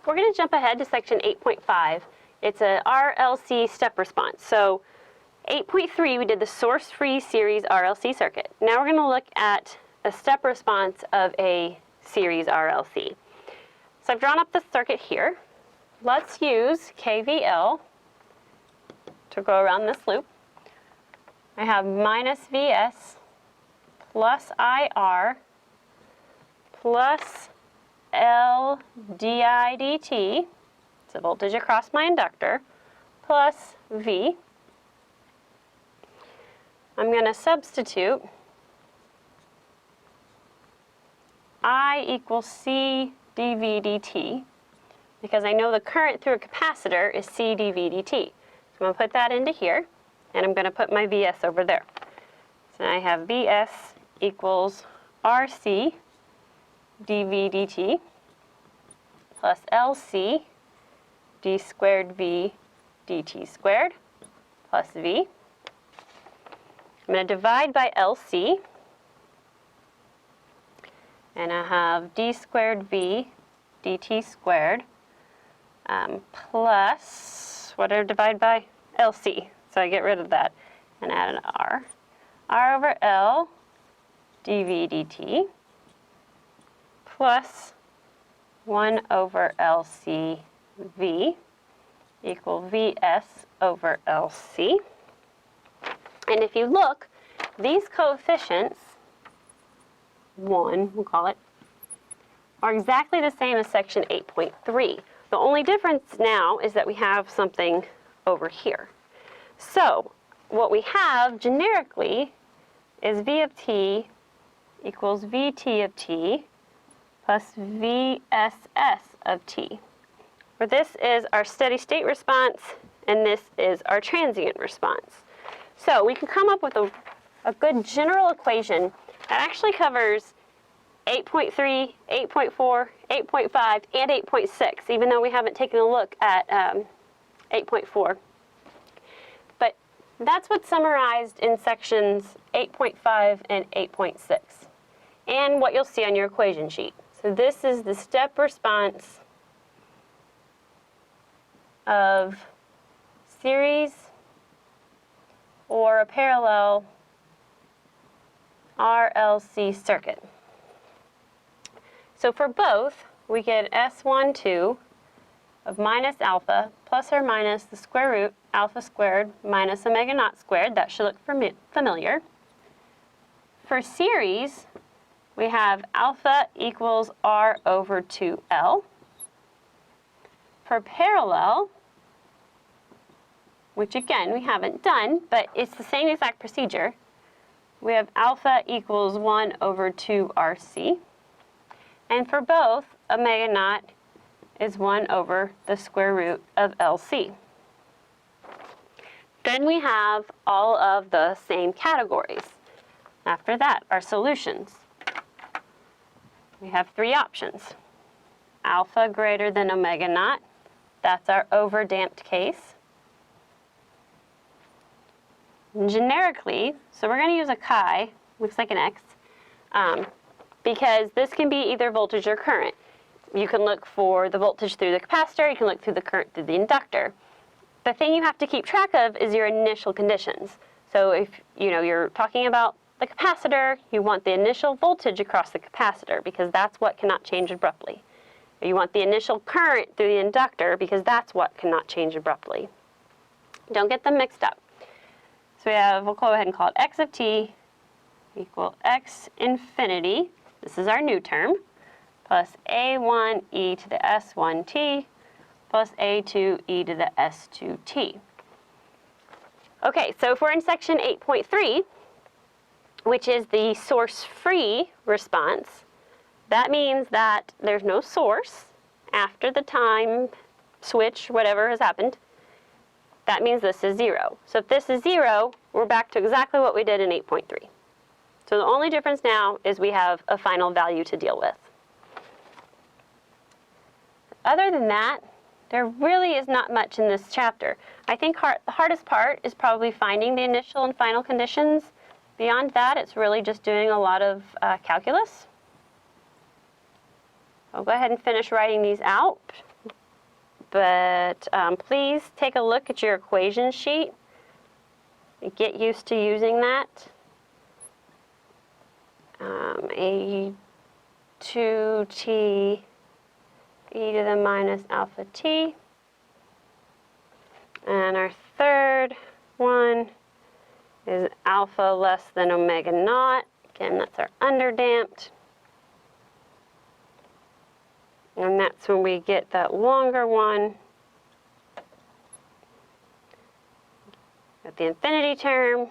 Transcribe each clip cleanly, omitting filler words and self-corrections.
we're going to jump ahead to section 8.5. It's a RLC step response. So 8.3, we did the source-free series RLC circuit. Now we're going to look at a step response of a series RLC. So I've drawn up the circuit here. Let's use KVL to go around this loop. I have minus Vs plus IR plus L di dt, it's a voltage across my inductor, plus V. I'm going to substitute I equals C dV dt, because I know the current through a capacitor is C dV dt. So I'm going to put that into here, and I'm going to put my Vs over there. So I have Vs equals RC dV dt plus LC d squared V dt squared plus V. I'm going to divide by LC, and I have d squared V dt squared plus, what do I divide by? LC. So I get rid of that and add an R. R over L dV dt plus 1 over LC V equal Vs over LC. And if you look, these coefficients, 1, we'll call it, are exactly the same as section 8.3. The only difference now is that we have something over here. So what we have generically is V of t equals Vt of t plus VSS of t, where this is our steady state response and this is our transient response. So we can come up with a good general equation that actually covers 8.3, 8.4, 8.5, and 8.6, even though we haven't taken a look at 8.4. But that's what's summarized in sections 8.5 and 8.6, and what you'll see on your equation sheet. So this is the step response of series or a parallel RLC circuit. So for both, we get S12 of minus alpha plus or minus the square root alpha squared minus omega naught squared. That should look familiar. For series, we have alpha equals R over 2L. For parallel, which again we haven't done, but it's the same exact procedure, we have alpha equals 1 over 2 RC. And for both, omega naught is 1 over the square root of LC. Then we have all of the same categories. After that, our solutions. We have 3 options. Alpha greater than omega naught, that's our overdamped case. And generically, so we're going to use a chi, looks like an X, because this can be either voltage or current. You can look for the voltage through the capacitor, you can look through the current through the inductor. The thing you have to keep track of is your initial conditions. So if you're talking about the capacitor, you want the initial voltage across the capacitor because that's what cannot change abruptly. You want the initial current through the inductor because that's what cannot change abruptly. Don't get them mixed up. So we'll go ahead and call it x of t equal x infinity, this is our new term, plus a1 e to the s1t plus a2 e to the s2t. Okay, so if we're in section 8.3, which is the source-free response, that means that there's no source after the time switch, whatever has happened. That means this is 0. So if this is 0, we're back to exactly what we did in 8.3. So the only difference now is we have a final value to deal with. Other than that, there really is not much in this chapter. I think the hardest part is probably finding the initial and final conditions. Beyond that, it's really just doing a lot of calculus. I'll go ahead and finish writing these out. But please take a look at your equation sheet. Get used to using that. A 2t e to the minus alpha t. And our third one is alpha less than omega naught. Again, that's our underdamped. And that's when we get that longer one. At the infinity term,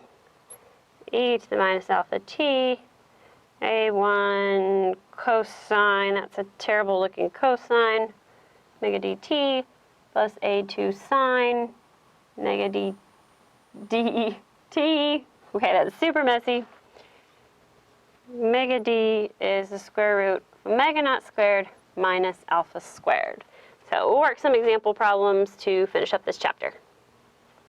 e to the minus alpha t, a1 cosine, that's a terrible looking cosine, omega dt, plus a2 sine, omega dt. Okay, that's super messy. Omega d is the square root of omega naught squared minus alpha squared. So we'll work some example problems to finish up this chapter.